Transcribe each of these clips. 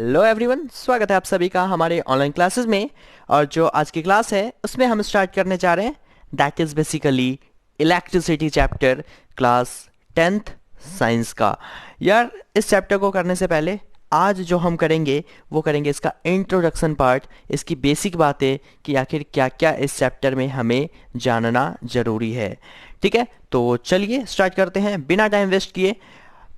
Hello everyone, स्वागत है आप सभी का हमारे ऑनलाइन क्लासेस में। और जो आज की क्लास है उसमें हम स्टार्ट करने जा रहे हैं, that is basically electricity chapter, class 10th science का। यार, इस चैप्टर को करने से पहले आज जो हम करेंगे वो करेंगे इसका इंट्रोडक्शन पार्ट, इसकी बेसिक बातें कि आखिर क्या क्या इस चैप्टर में हमें जानना ज़रूरी है। ठीक है, तो चलिए स्टार्ट करते हैं बिना टाइम वेस्ट किए।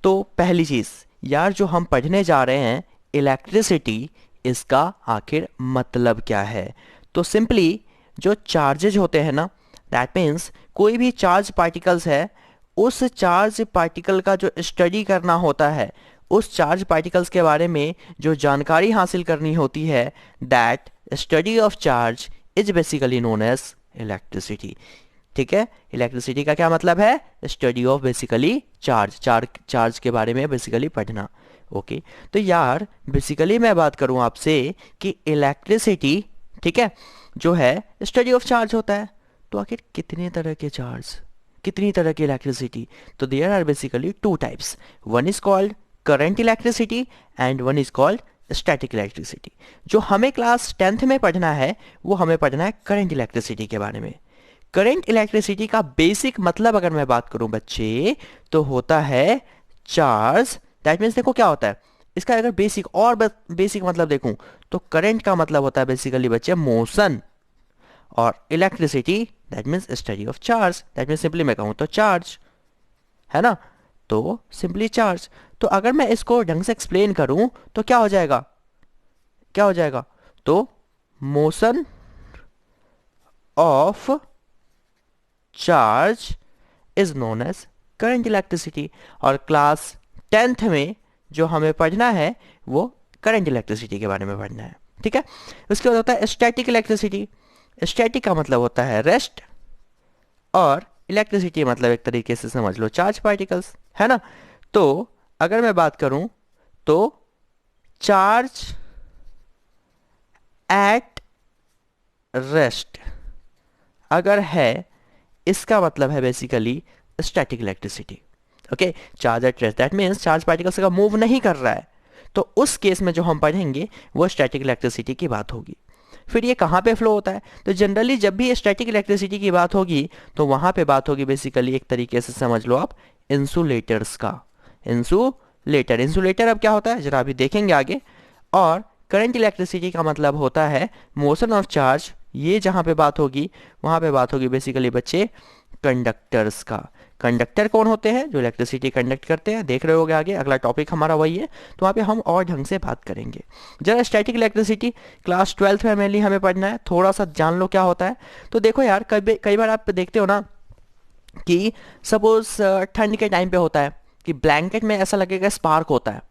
तो पहली चीज़ यार, जो हम पढ़ने जा रहे हैं इलेक्ट्रिसिटी, इसका आखिर मतलब क्या है। तो सिंपली जो चार्जेज होते हैं ना, दैट मीन्स कोई भी चार्ज पार्टिकल्स है, उस चार्ज पार्टिकल का जो स्टडी करना होता है, उस चार्ज पार्टिकल्स के बारे में जो जानकारी हासिल करनी होती है, that study of charge is basically known as electricity. ठीक है, इलेक्ट्रिसिटी का क्या मतलब है? स्टडी ऑफ बेसिकली चार्ज के बारे में बेसिकली पढ़ना। ओके, तो यार बेसिकली मैं बात करूं आपसे कि इलेक्ट्रिसिटी, ठीक है, जो है स्टडी ऑफ चार्ज होता है। तो आखिर कितने तरह के चार्ज, कितनी तरह की इलेक्ट्रिसिटी? तो there are basically two types, one is called current electricity and one is called static electricity. जो हमें क्लास 10th में पढ़ना है वो हमें पढ़ना है करंट इलेक्ट्रिसिटी के बारे में। करंट इलेक्ट्रिसिटी का बेसिक मतलब अगर मैं बात करूं बच्चे, तो होता है चार्ज। दैट मीन्स देखो क्या होता है इसका, अगर बेसिक मतलब देखूं तो करंट का मतलब होता है बेसिकली बच्चे मोशन, और electricity that means study of charge. That means simply मैं कहूं तो चार्ज है ना, तो सिंपली चार्ज। तो अगर मैं इसको ढंग से एक्सप्लेन करूं तो क्या हो जाएगा, क्या हो जाएगा? तो motion of charge is known as current electricity. और क्लास 10th में जो हमें पढ़ना है वो करंट इलेक्ट्रिसिटी के बारे में पढ़ना है। ठीक है, उसके बाद होता है स्टैटिक इलेक्ट्रिसिटी। स्टैटिक का मतलब होता है रेस्ट, और इलेक्ट्रिसिटी मतलब एक तरीके से समझ लो चार्ज पार्टिकल्स, है ना। तो अगर मैं बात करूं तो चार्ज एट रेस्ट अगर है, इसका मतलब है basically static electricity. Okay, charge at rest that means charge particles का मूव नहीं कर रहा है, तो उस केस में जो हम पढ़ेंगे वो स्टैटिक इलेक्ट्रिसिटी की बात होगी। फिर ये कहाँ पे फ्लो होता है? तो जनरली जब भी स्टैटिक इलेक्ट्रिसिटी की बात होगी तो वहाँ पे बात होगी बेसिकली एक तरीके से समझ लो आप इंसुलेटर्स का। इंसुलेटर अब क्या होता है जरा अभी देखेंगे आगे। और करंट इलेक्ट्रिसिटी का मतलब होता है मोशन ऑफ चार्ज। ये जहाँ पे बात होगी वहाँ पे बात होगी बेसिकली बच्चे कंडक्टर्स का। कंडक्टर कौन होते हैं? जो इलेक्ट्रिसिटी कंडक्ट करते हैं। देख रहे होगे आगे अगला टॉपिक हमारा वही है, तो वहाँ पे हम और ढंग से बात करेंगे। जरा स्टैटिक इलेक्ट्रिसिटी क्लास 12th में मेनली हमें पढ़ना है, थोड़ा सा जान लो क्या होता है। तो देखो यार, कई बार आप देखते हो ना कि सपोज ठंड के टाइम पे होता है कि ब्लैंकेट में ऐसा लगेगा स्पार्क होता है।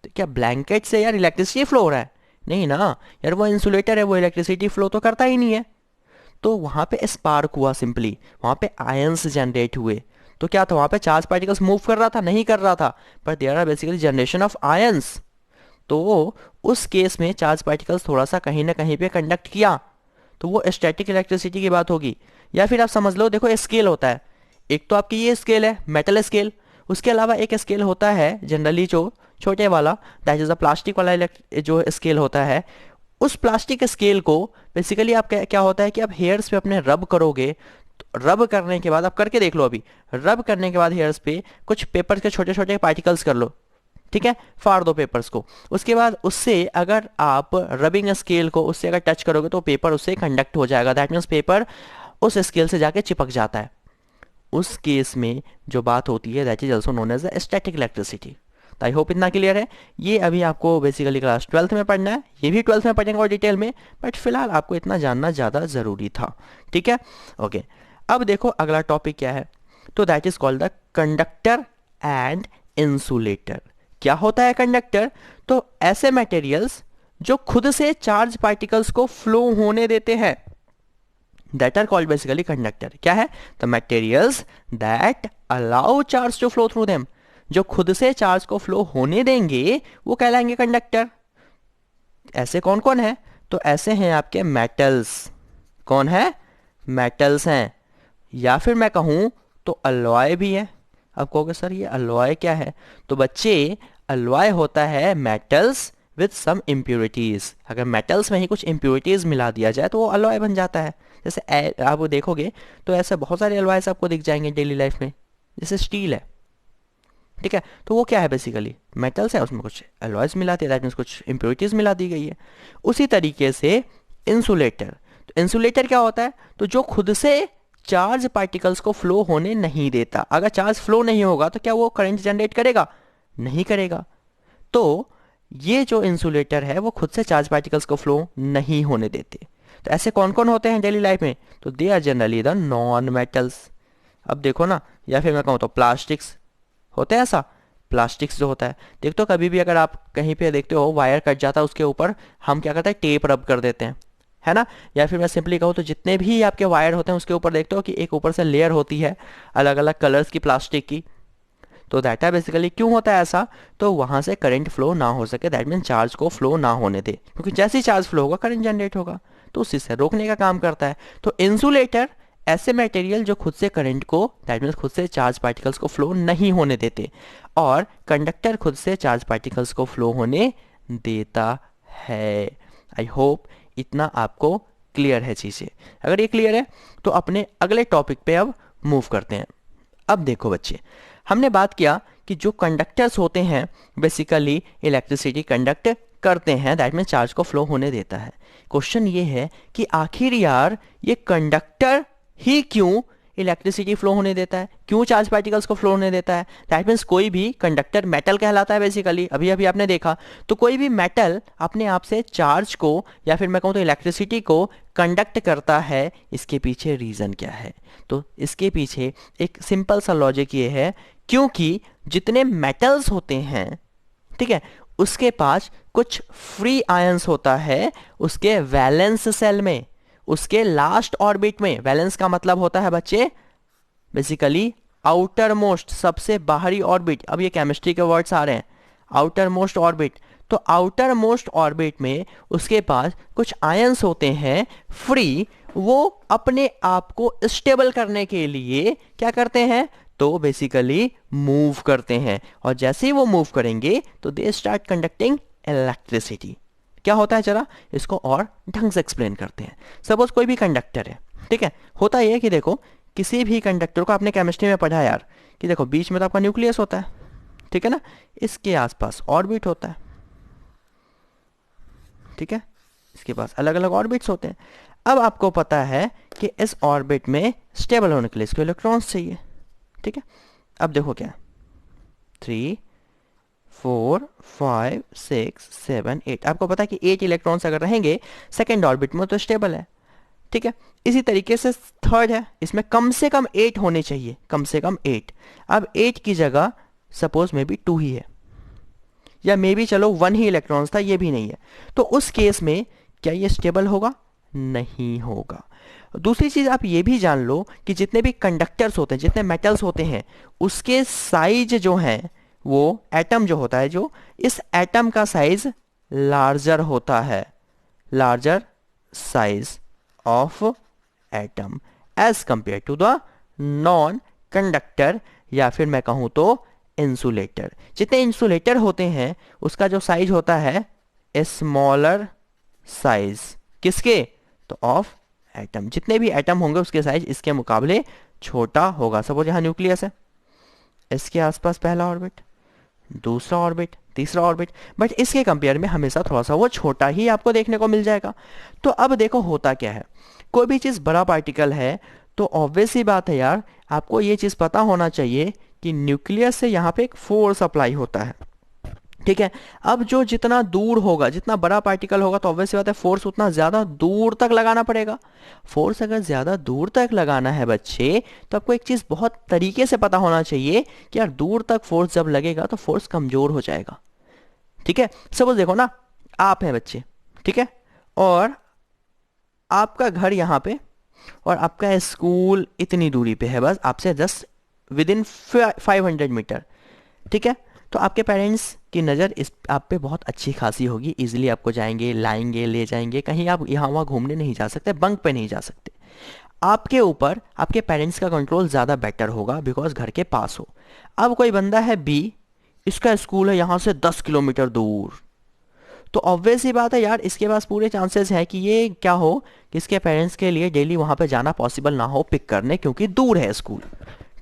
तो क्या ब्लैंकेट से यार इलेक्ट्रिसिटी फ्लो हो रहा है? नहीं ना यार, वो इंसुलेटर है, वो इलेक्ट्रिसिटी फ्लो तो करता ही नहीं है। तो वहाँ पे स्पार्क हुआ, सिंपली वहाँ पे आयंस जनरेट हुए। तो क्या था वहाँ पे? चार्ज पार्टिकल्स मूव कर रहा था? नहीं कर रहा था, पर there are basically generation of ions. तो उस केस में चार्ज पार्टिकल्स थोड़ा सा कहीं ना कहीं पे कंडक्ट किया, तो वो स्टैटिक इलेक्ट्रिसिटी की बात होगी। या फिर आप समझ लो, देखो स्केल होता है, एक तो आपकी ये स्केल है मेटल स्केल, उसके अलावा एक स्केल होता है जनरली जो छोटे वाला, दैट इज अ प्लास्टिक वाला जो स्केल होता है। उस प्लास्टिक स्केल को बेसिकली आप क्या होता है कि आप हेयर्स पे अपने रब करोगे, तो रब करने के बाद आप करके देख लो, अभी रब करने के बाद हेयर्स पे कुछ पेपर के छोटे छोटे पार्टिकल्स कर लो, ठीक है, फाड़ दो पेपर्स को। उसके बाद उससे अगर आप रबिंग स्केल को उससे अगर टच करोगे तो पेपर उससे कंडक्ट हो जाएगा। दैट मीन्स पेपर उस स्केल से जाके चिपक जाता है। उस केस में जो बात होती है that is also known as static electricity. तो आई होप इतना क्लियर है। ये अभी आपको बेसिकली क्लास 12th में पढ़ना है, ये भी 12th में पढ़ेंगे और डिटेल में, बट फिलहाल आपको इतना जानना ज़्यादा ज़रूरी था। ठीक है, ओके। अब देखो अगला टॉपिक क्या है, तो that is called the conductor and insulator. क्या होता है कंडक्टर? तो ऐसे मटेरियल्स जो खुद से चार्ज पार्टिकल्स को फ्लो होने देते हैं, that are called basically conductor. क्या है? The materials that allow charge to flow through them. जो खुद से चार्ज को फ्लो होने देंगे वो कहलाएंगे कंडक्टर। ऐसे कौन कौन है? तो ऐसे हैं आपके मेटल्स। कौन है? मेटल्स हैं। या फिर मैं कहूं तो अलॉय भी है। अब कहोगे सर ये अलॉय क्या है? तो बच्चे अलॉय होता है मेटल्स विथ सम इम्प्योरिटीज़। अगर मेटल्स में ही कुछ इम्प्योरिटीज़ मिला दिया जाए तो वो अलॉय बन जाता है। जैसे आप वो देखोगे तो ऐसे बहुत सारे अलॉयस आपको दिख जाएंगे डेली लाइफ में। जैसे स्टील है, ठीक है, तो वो क्या है, बेसिकली मेटल्स है, उसमें कुछ अलॉयस मिला दिया, दैट मीन्स कुछ इम्प्योरिटीज़ मिला दी गई है। उसी तरीके से इंसुलेटर, तो इंसुलेटर क्या होता है, तो जो खुद से चार्ज पार्टिकल्स को फ्लो होने नहीं देता। अगर चार्ज फ्लो नहीं होगा तो क्या वो करंट जनरेट करेगा? नहीं करेगा। तो ये जो इंसुलेटर है वो खुद से चार्ज पार्टिकल्स को फ्लो नहीं होने देते। तो ऐसे कौन कौन होते हैं डेली लाइफ में? तो they are generally the non metals. अब देखो ना, या फिर मैं कहूँ तो प्लास्टिक्स होते हैं ऐसा। प्लास्टिक्स जो होता है, देख तो कभी भी अगर आप कहीं पे देखते हो वायर कट जाता है, उसके ऊपर हम क्या करते हैं, टेप रब कर देते हैं, है ना। या फिर मैं सिंपली कहूँ तो जितने भी आपके वायर होते हैं उसके ऊपर देखते हो कि एक ऊपर से लेयर होती है अलग अलग कलर्स की प्लास्टिक की। तो दैट है बेसिकली क्यों होता है ऐसा, तो वहाँ से करंट फ्लो ना हो सके, दैट मीन चार्ज को फ्लो ना होने दे, क्योंकि जैसे ही चार्ज फ्लो होगा करंट जनरेट होगा, तो उसी से रोकने का काम करता है। तो इंसुलेटर ऐसे मटेरियल जो खुद से करंट को, दैट मीन्स खुद से चार्ज पार्टिकल्स को फ्लो नहीं होने देते, और कंडक्टर खुद से चार्ज पार्टिकल्स को फ्लो होने देता है। आई होप इतना आपको क्लियर है चीज़ें। अगर ये क्लियर है तो अपने अगले टॉपिक पे अब मूव करते हैं। अब देखो बच्चे, हमने बात किया कि जो कंडक्टर्स होते हैं बेसिकली इलेक्ट्रिसिटी कंडक्ट करते हैं, दैट मीन चार्ज को फ्लो होने देता है। क्वेश्चन ये है कि आखिर यार ये कंडक्टर ही क्यों इलेक्ट्रिसिटी फ्लो होने देता है, क्यों चार्ज पार्टिकल्स को फ्लो होने देता है? दैट मीन्स कोई भी कंडक्टर मेटल कहलाता है बेसिकली, अभी अभी आपने देखा। तो कोई भी मेटल अपने आप से चार्ज को या फिर मैं कहूँ तो इलेक्ट्रिसिटी को कंडक्ट करता है, इसके पीछे रीज़न क्या है? तो इसके पीछे एक सिंपल सा लॉजिक ये है, क्योंकि जितने मेटल्स होते हैं, ठीक है, उसके पास कुछ फ्री आयंस होता है उसके वैलेंस सेल में, उसके लास्ट ऑर्बिट में। वैलेंस का मतलब होता है बच्चे बेसिकली आउटर मोस्ट, सबसे बाहरी ऑर्बिट। अब ये केमिस्ट्री के वर्ड्स आ रहे हैं, आउटर मोस्ट ऑर्बिट। तो आउटर मोस्ट ऑर्बिट में उसके पास कुछ आयंस होते हैं फ्री, वो अपने आप को स्टेबल करने के लिए क्या करते हैं, तो बेसिकली मूव करते हैं, और जैसे ही वो मूव करेंगे तो दे स्टार्ट कंडक्टिंग इलेक्ट्रिसिटी। क्या होता है, जरा इसको और ढंग से एक्सप्लेन करते हैं। सपोज कोई भी कंडक्टर है, ठीक है, होता यह है कि देखो किसी भी कंडक्टर को आपने केमिस्ट्री में पढ़ा यार, कि देखो बीच में तो आपका न्यूक्लियस होता है, ठीक है ना, इसके आसपास ऑर्बिट होता है, ठीक है, इसके पास अलग अलग ऑर्बिट्स होते हैं। अब आपको पता है कि इस ऑर्बिट में स्टेबल होने के लिए इसको इलेक्ट्रॉन्स चाहिए, ठीक है। अब देखो क्या, 3 4 5 6 7 8, आपको पता है कि 8 इलेक्ट्रॉन्स अगर रहेंगे सेकेंड ऑर्बिट में तो स्टेबल है, ठीक है। इसी तरीके से थर्ड है, इसमें कम से कम 8 होने चाहिए, कम से कम 8। अब 8 की जगह सपोज मे बी 2 ही है, या मे बी चलो 1 ही इलेक्ट्रॉन्स था, ये भी नहीं है, तो उस केस में क्या ये स्टेबल होगा? नहीं होगा। दूसरी चीज़ आप ये भी जान लो कि जितने भी कंडक्टर्स होते हैं, जितने मेटल्स होते हैं, उसके साइज जो हैं, वो एटम जो होता है, जो इस एटम का साइज लार्जर होता है, larger size of atom as compare to the non conductor, या फिर मैं कहूं तो इंसुलेटर। जितने इंसुलेटर होते हैं उसका जो साइज होता है स्मॉलर साइज, किसके? तो ऑफ एटम। जितने भी एटम होंगे उसके साइज इसके मुकाबले छोटा होगा। सपोज यहाँ न्यूक्लियस है, इसके आसपास पहला ऑर्बिट, दूसरा ऑर्बिट, तीसरा ऑर्बिट, बट इसके कंपेयर में हमेशा थोड़ा सा वो छोटा ही आपको देखने को मिल जाएगा। तो अब देखो होता क्या है, कोई भी चीज़ बड़ा पार्टिकल है तो ऑब्वियस ही बात है यार, आपको ये चीज़ पता होना चाहिए कि न्यूक्लियस से यहाँ पे एक फोर्स अप्लाई होता है, ठीक है। अब जो जितना दूर होगा, जितना बड़ा पार्टिकल होगा, तो ऑब्वियस बात है फोर्स उतना ज़्यादा दूर तक लगाना पड़ेगा। फोर्स अगर ज़्यादा दूर तक लगाना है बच्चे, तो आपको एक चीज़ बहुत तरीके से पता होना चाहिए कि यार दूर तक फोर्स जब लगेगा तो फोर्स कमज़ोर हो जाएगा, ठीक है। सपोज देखो ना, आप हैं बच्चे, ठीक है, और आपका घर यहाँ पे और आपका स्कूल इतनी दूरी पे है, बस आपसे जस्ट विद इन 500 मीटर, ठीक है। तो आपके पेरेंट्स की नज़र इस आप पे बहुत अच्छी खासी होगी, इजीली आपको जाएंगे, लाएंगे, ले जाएंगे, कहीं आप यहाँ वहाँ घूमने नहीं जा सकते, बंक पे नहीं जा सकते। आपके ऊपर आपके पेरेंट्स का कंट्रोल ज़्यादा बेटर होगा बिकॉज घर के पास हो। अब कोई बंदा है बी, इसका स्कूल है यहाँ से 10 किलोमीटर दूर, तो ऑब्वियस ही बात है यार, इसके पास पूरे चांसेस हैं कि ये क्या हो कि इसके पेरेंट्स के लिए डेली वहाँ पे जाना पॉसिबल ना हो पिक करने, क्योंकि दूर है स्कूल।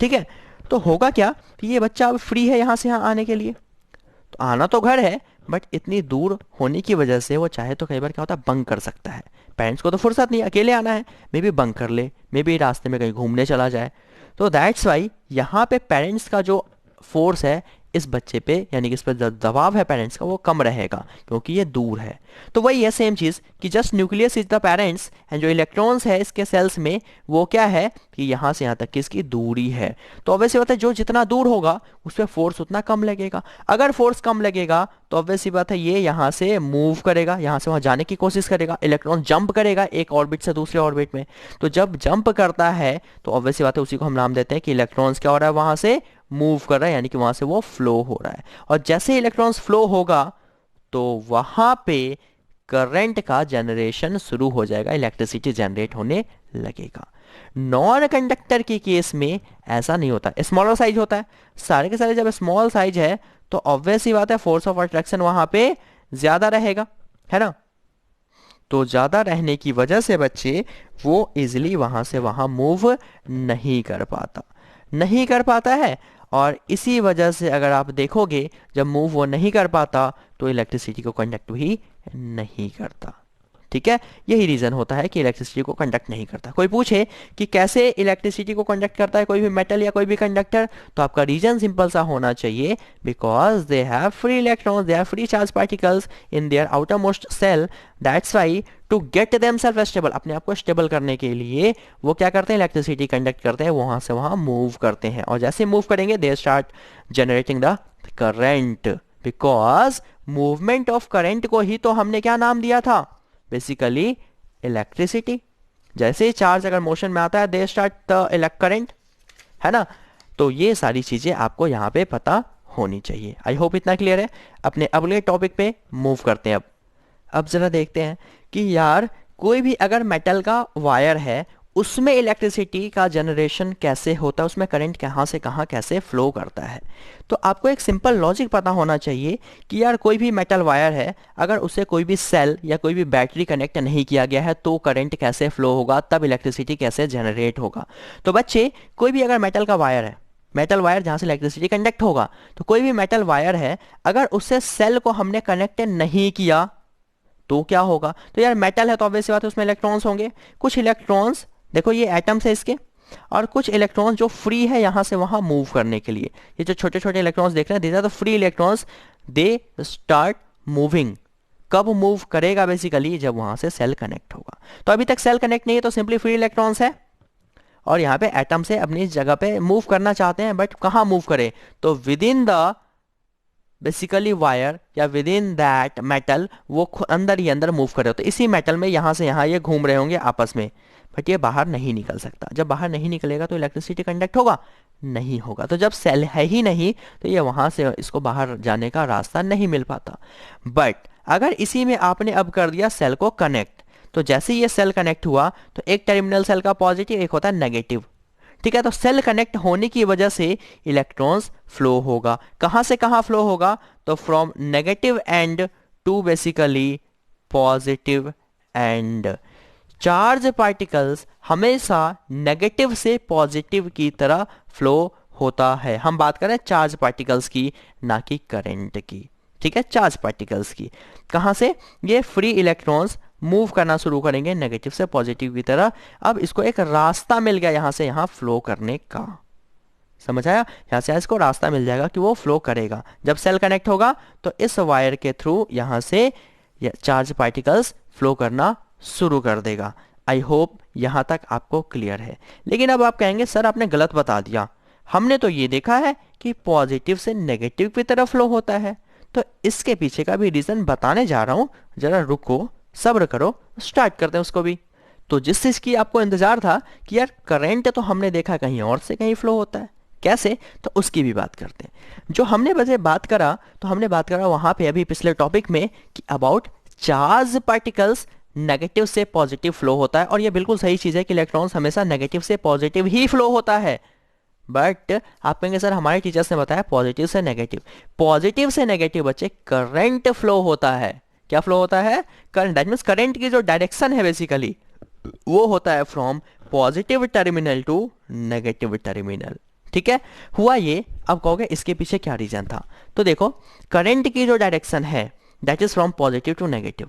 ठीक है, तो होगा क्या कि ये बच्चा अब फ्री है यहाँ से यहाँ आने के लिए, तो आना तो घर है बट इतनी दूर होने की वजह से वो चाहे तो कई बार क्या होता है बंक कर सकता है। पेरेंट्स को तो फुर्सत नहीं, अकेले आना है, मे बी बंक कर ले, मे बी रास्ते में कहीं घूमने चला जाए। तो दैट्स वाई यहाँ पे पेरेंट्स का जो फोर्स है इस बच्चे पे, यानी कि इस पर दबाव है पेरेंट्स का, वो कम रहेगा क्योंकि ये दूर है। तो वही है सेम चीज़ कि just nucleus is the parents and जो इलेक्ट्रॉन्स है इसके सेल्स में वो क्या है कि यहाँ से यहाँ तक की इसकी दूरी है। तो ऑब्वियसली बात है जो जितना दूर होगा उस पर फोर्स उतना कम लगेगा। अगर फोर्स कम लगेगा तो ऑब्वियसली बात है ये यहाँ से मूव करेगा, यहाँ से वहाँ जाने की कोशिश करेगा, इलेक्ट्रॉन जंप करेगा एक ऑर्बिट से दूसरे ऑर्बिट में। तो जब जंप करता है तो ऑब्वियसली बात है उसी को हम नाम देते हैं कि इलेक्ट्रॉन्स क्या हो रहा है वहाँ से मूव कर रहा है, यानी कि वहां से वो फ्लो हो रहा है। और जैसे इलेक्ट्रॉन्स फ्लो होगा तो वहां पे करंट का जनरेशन शुरू हो जाएगा, इलेक्ट्रिसिटी जनरेट होने लगेगा। नॉन कंडक्टर के केस में ऐसा नहीं होता, स्मॉलर साइज होता है सारे के सारे। जब स्मॉल साइज है तो ऑब्वियस ही बात है फोर्स ऑफ अट्रैक्शन वहां पे ज्यादा रहेगा, है ना। तो ज्यादा रहने की वजह से बच्चे वो इजिली वहां से वहां मूव नहीं कर पाता है। और इसी वजह से अगर आप देखोगे जब मूव वो नहीं कर पाता तो इलेक्ट्रिसिटी को कंडक्ट भी नहीं करता। ठीक है, यही रीजन होता है कि इलेक्ट्रिसिटी को कंडक्ट नहीं करता। कोई पूछे कि कैसे इलेक्ट्रिसिटी को कंडक्ट करता है कोई भी मेटल या कोई भी कंडक्टर, तो आपका रीजन सिंपल सा होना चाहिए, because they have free electrons, they have free charge particles in their outer most shell, that's why to get themself stable, अपने आप को स्टेबल करने के लिए वो क्या करते हैं इलेक्ट्रिसिटी कंडक्ट करते हैं, वहां से वहां मूव करते हैं। और जैसे मूव करेंगे they start generating the current, because movement of current को ही तो हमने क्या नाम दिया था बेसिकली इलेक्ट्रिसिटी। जैसे ही चार्ज अगर मोशन में आता है दे स्टार्ट द करंट, है ना। तो ये सारी चीजें आपको यहाँ पे पता होनी चाहिए। आई होप इतना क्लियर है। अपने अगले टॉपिक पे मूव करते हैं। अब जरा देखते हैं कि यार कोई भी अगर मेटल का वायर है उसमें इलेक्ट्रिसिटी का जनरेशन कैसे होता है, उसमें करंट कहाँ से कहाँ कैसे फ्लो करता है। तो आपको एक सिंपल लॉजिक पता होना चाहिए कि यार कोई भी मेटल वायर है अगर उसे कोई भी सेल या कोई भी बैटरी कनेक्ट नहीं किया गया है तो करंट कैसे फ्लो होगा, तब इलेक्ट्रिसिटी कैसे जनरेट होगा। तो बच्चे कोई भी अगर मेटल का वायर है, मेटल वायर जहाँ से इलेक्ट्रिसिटी कंडक्ट होगा, तो कोई भी मेटल वायर है अगर उससे सेल को हमने कनेक्ट नहीं किया तो क्या होगा। तो यार मेटल है तो ऑब्वियस बात है उसमें इलेक्ट्रॉन्स होंगे। कुछ इलेक्ट्रॉन्स, देखो ये एटम्स है इसके, और कुछ इलेक्ट्रॉन्स जो फ्री है यहां से वहां मूव करने के लिए। ये जो छोटे छोटे इलेक्ट्रॉन्स देख रहे हैं, these are the free electrons, they start moving. कब मूव करेगा बेसिकली, जब वहां से सेल कनेक्ट होगा। तो अभी तक सेल कनेक्ट नहीं है तो सिंपली फ्री इलेक्ट्रॉन्स है, और यहाँ पे एटम से अपनी जगह पे मूव करना चाहते हैं, बट कहाँ मूव करें, तो with in the basically wire या विद इन दैट मेटल, वो अंदर ही अंदर मूव कर रहे हो। तो इसी मेटल में यहाँ से यहाँ ये घूम रहे होंगे आपस में, बट ये बाहर नहीं निकल सकता। जब बाहर नहीं निकलेगा तो इलेक्ट्रिसिटी कंडक्ट होगा नहीं होगा। तो जब सेल है ही नहीं तो ये वहां से इसको बाहर जाने का रास्ता नहीं मिल पाता। बट अगर इसी में आपने अब कर दिया सेल को कनेक्ट, तो जैसे ये सेल कनेक्ट हुआ तो एक टर्मिनल सेल का पॉजिटिव, एक होता है नेगेटिव। ठीक है, तो सेल कनेक्ट होने की वजह से इलेक्ट्रॉन्स फ्लो होगा। कहां से कहां फ्लो होगा, तो from negative end to basically positive end. Charge particles हमेशा नेगेटिव से पॉजिटिव की तरह फ्लो होता है। हम बात करें चार्ज पार्टिकल्स की, ना कि करंट की। ठीक है, चार्ज पार्टिकल्स की। कहां से, ये फ्री इलेक्ट्रॉन्स मूव करना शुरू करेंगे नेगेटिव से पॉजिटिव की तरह। अब इसको एक रास्ता मिल गया यहां से यहां फ्लो करने का, समझ आया। यहां से इसको रास्ता मिल जाएगा कि वो फ्लो करेगा। जब सेल कनेक्ट होगा तो इस वायर के थ्रू यहां से चार्ज पार्टिकल्स फ्लो करना शुरू कर देगा। आई होप यहां तक आपको क्लियर है। लेकिन अब आप कहेंगे सर आपने गलत बता दिया, हमने तो ये देखा है कि पॉजिटिव से नेगेटिव की तरफ फ्लो होता है। तो इसके पीछे का भी रीजन बताने जा रहा हूं, जरा रुको, सब्र करो, स्टार्ट करते हैं उसको भी। तो जिस चीज की आपको इंतजार था कि यार करंट तो हमने देखा कहीं और से कहीं फ्लो होता है, कैसे, तो उसकी भी बात करते हैं। जो हमने वैसे बात करा, तो हमने बात करा वहां पे अभी पिछले टॉपिक में कि अबाउट चार्ज पार्टिकल्स नेगेटिव से पॉजिटिव फ्लो होता है। और ये बिल्कुल सही चीज है कि इलेक्ट्रॉन्स हमेशा नेगेटिव से पॉजिटिव ही फ्लो होता है। बट आप कहेंगे सर हमारे टीचर्स ने बताया पॉजिटिव से नेगेटिव। पॉजिटिव से नेगेटिव बच्चे करंट फ्लो होता है, क्या फ्लो होता है? करंट। दैट मीन्स करंट की जो डायरेक्शन है बेसिकली वो होता है from positive terminal to negative terminal. ठीक है, हुआ ये। अब कहोगे इसके पीछे क्या रीजन था? तो देखो, करंट की जो डायरेक्शन है that is from positive to negative,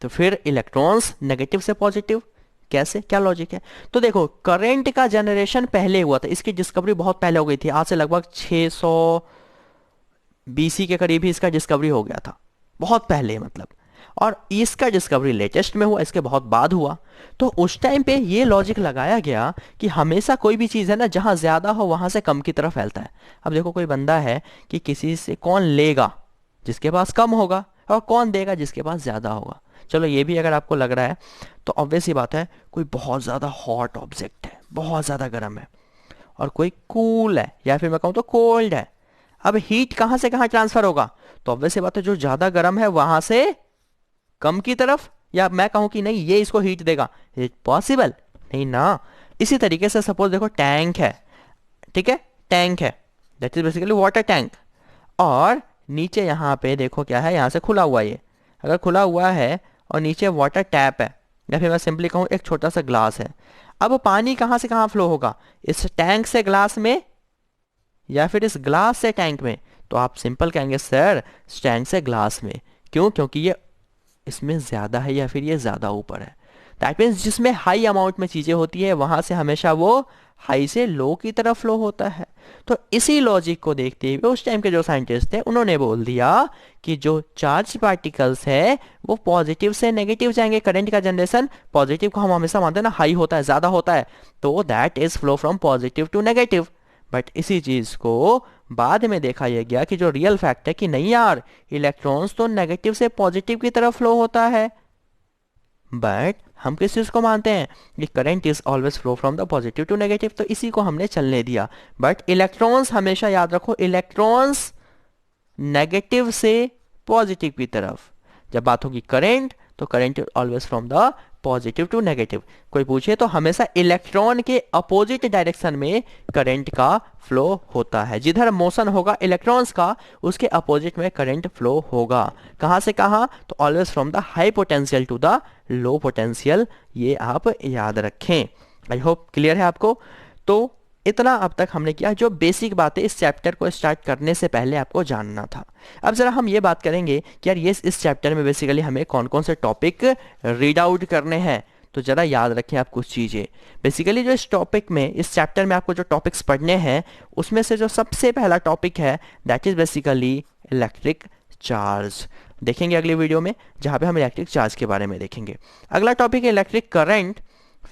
तो फिर इलेक्ट्रॉन्स नेगेटिव से पॉजिटिव, कैसे, क्या लॉजिक है? तो देखो, करंट का जनरेशन पहले हुआ था, इसकी डिस्कवरी बहुत पहले हो गई थी, आज से लगभग 600 बीसी के करीब ही इसका डिस्कवरी हो गया था, बहुत पहले मतलब। और इसका डिस्कवरी लेटेस्ट में हुआ, इसके बहुत बाद हुआ। तो उस टाइम पे ये लॉजिक लगाया गया कि हमेशा कोई भी चीज़ है ना, जहाँ ज़्यादा हो वहाँ से कम की तरफ फैलता है। अब देखो, कोई बंदा है कि किसी से कौन लेगा, जिसके पास कम होगा, और कौन देगा, जिसके पास ज़्यादा होगा। चलो ये भी अगर आपको लग रहा है तो ऑब्वियस ही बात है, कोई बहुत ज़्यादा हॉट ऑब्जेक्ट है, बहुत ज़्यादा गर्म है, और कोई कूल है, या फिर मैं कहूँ तो कोल्ड है। अब हीट कहाँ से कहाँ ट्रांसफर होगा? तो ऑब्वियस सी बात है, जो ज़्यादा गर्म है वहाँ से कम की तरफ, या मैं कहूँ कि नहीं ये इसको हीट देगा, इट पॉसिबल नहीं ना। इसी तरीके से सपोज देखो, टैंक है, ठीक है, टैंक है, that is basically water tank, और नीचे यहाँ पे देखो क्या है, यहाँ से खुला हुआ ये, अगर खुला हुआ है और नीचे वाटर टैप है, या फिर मैं सिंपली कहूँ एक छोटा सा ग्लास है। अब पानी कहाँ से कहाँ फ्लो होगा? इस टैंक से ग्लास में, या फिर इस ग्लास से टैंक में? तो आप सिंपल कहेंगे सर टैंक से ग्लास में। क्यों? क्योंकि ये इसमें ज़्यादा है, या फिर ये ज़्यादा ऊपर है। दैट मीन्स जिसमें हाई अमाउंट में चीज़ें होती है वहाँ से हमेशा वो हाई से लो की तरफ फ्लो होता है। तो इसी लॉजिक को देखते हुए उस टाइम के जो साइंटिस्ट थे उन्होंने बोल दिया कि जो चार्ज पार्टिकल्स है वो पॉजिटिव से नेगेटिव जाएंगे। करंट का जनरेशन पॉजिटिव को हम हमेशा मानते हैं ना, हाई होता है, ज़्यादा होता है, तो that is flow from positive to negative. But इसी चीज़ को बाद में देखा यह गया कि जो रियल फैक्ट है कि नहीं यार, इलेक्ट्रॉन्स तो नेगेटिव से पॉजिटिव की तरफ फ्लो होता है। बट हम किस चीज़ को मानते हैं कि current is always flow from the positive to negative, तो इसी को हमने चलने दिया। बट इलेक्ट्रॉन्स हमेशा याद रखो, इलेक्ट्रॉन्स नेगेटिव से पॉजिटिव की तरफ। जब बात होगी करंट, तो current always from the positive to negative. कोई पूछे तो हमेशा इलेक्ट्रॉन के अपोजिट डायरेक्शन में करंट का फ्लो होता है। जिधर मोशन होगा इलेक्ट्रॉन्स का, उसके अपोजिट में करंट फ्लो होगा। कहाँ से कहाँ? तो always from the high potential to the low potential. ये आप याद रखें। आई होप क्लियर है आपको। तो इतना अब तक हमने किया जो बेसिक बातें इस चैप्टर को स्टार्ट करने से पहले आपको जानना था। अब ज़रा हम ये बात करेंगे कि यार ये इस चैप्टर में बेसिकली हमें कौन कौन से टॉपिक रीड आउट करने हैं। तो ज़रा याद रखें आप कुछ चीज़ें। बेसिकली जो इस टॉपिक में, इस चैप्टर में आपको जो टॉपिक्स पढ़ने हैं उसमें से जो सबसे पहला टॉपिक है that is basically electric charge. देखेंगे अगली वीडियो में जहाँ पे हम इलेक्ट्रिक चार्ज के बारे में देखेंगे। अगला टॉपिक है electric current,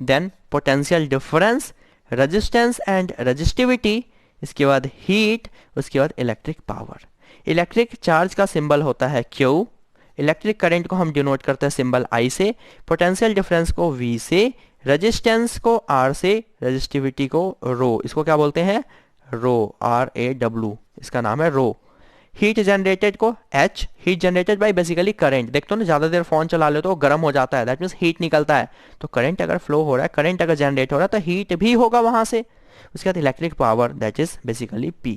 then potential difference, resistance and resistivity, इसके बाद हीट, उसके बाद इलेक्ट्रिक पावर। इलेक्ट्रिक चार्ज का सिंबल होता है Q, इलेक्ट्रिक करंट को हम डिनोट करते हैं सिंबल I से, पोटेंशियल डिफरेंस को V से, रेजिस्टेंस को R से, रेजिस्टिविटी को रो, इसको क्या बोलते हैं? रो, RAW, इसका नाम है रो। हीट जनरेटेड को H, heat generated by basically current. देखते हो ना, ज़्यादा देर फोन चला ले तो गर्म हो जाता है, दैट मीन्स हीट निकलता है। तो करंट अगर फ्लो हो रहा है, करंट अगर जनरेट हो रहा है तो हीट भी होगा वहाँ से। उसके बाद electric power that is basically P।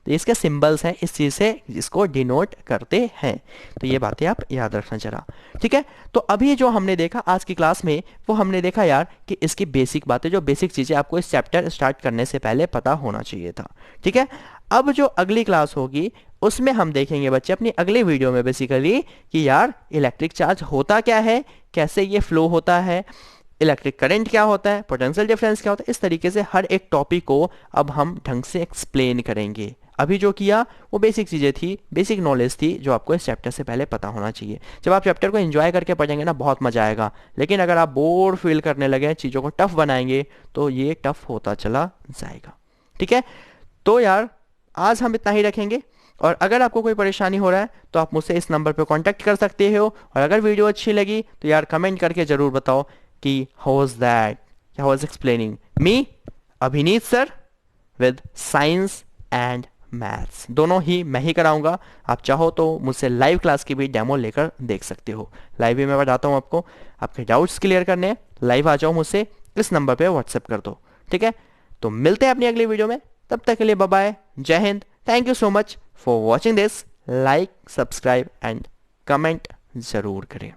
तो इसके सिंबल्स हैं, इस चीज़ से इसको डिनोट करते हैं। तो ये बातें आप याद रखना जरा, ठीक है। तो अभी जो हमने देखा आज की क्लास में, वो हमने देखा यार कि इसकी बेसिक बातें, जो बेसिक चीज़ें आपको इस चैप्टर स्टार्ट करने से पहले पता होना चाहिए था, ठीक है। अब जो अगली क्लास होगी उसमें हम देखेंगे बच्चे अपनी अगले वीडियो में बेसिकली कि यार इलेक्ट्रिक चार्ज होता क्या है, कैसे ये फ्लो होता है, इलेक्ट्रिक करंट क्या होता है, पोटेंशियल डिफरेंस क्या होता है। इस तरीके से हर एक टॉपिक को अब हम ढंग से एक्सप्लेन करेंगे। अभी जो किया वो बेसिक चीज़ें थी, बेसिक नॉलेज थी जो आपको इस चैप्टर से पहले पता होना चाहिए। जब आप चैप्टर को एंजॉय करके पढ़ेंगे ना, बहुत मजा आएगा। लेकिन अगर आप बोर फील करने लगे, चीज़ों को टफ बनाएंगे, तो ये टफ होता चला जाएगा, ठीक है। तो यार आज हम इतना ही रखेंगे, और अगर आपको कोई परेशानी हो रहा है तो आप मुझसे इस नंबर पर कांटेक्ट कर सकते हो। और अगर वीडियो अच्छी लगी तो यार कमेंट करके ज़रूर बताओ कि how was that, how was explaining me Abhineet sir with science and maths. दोनों ही मैं ही कराऊंगा। आप चाहो तो मुझसे लाइव क्लास की भी डेमो लेकर देख सकते हो। लाइव भी मैं बताता हूँ आपको। आपके डाउट्स क्लियर करने हैं, लाइव आ जाओ मुझसे, इस नंबर पे व्हाट्सएप कर दो, ठीक है। तो मिलते हैं अपनी अगली वीडियो में, तब तक के लिए बाय बाय, जय Hind. Thank you so much for watching this. Like, subscribe and comment ज़रूर करें।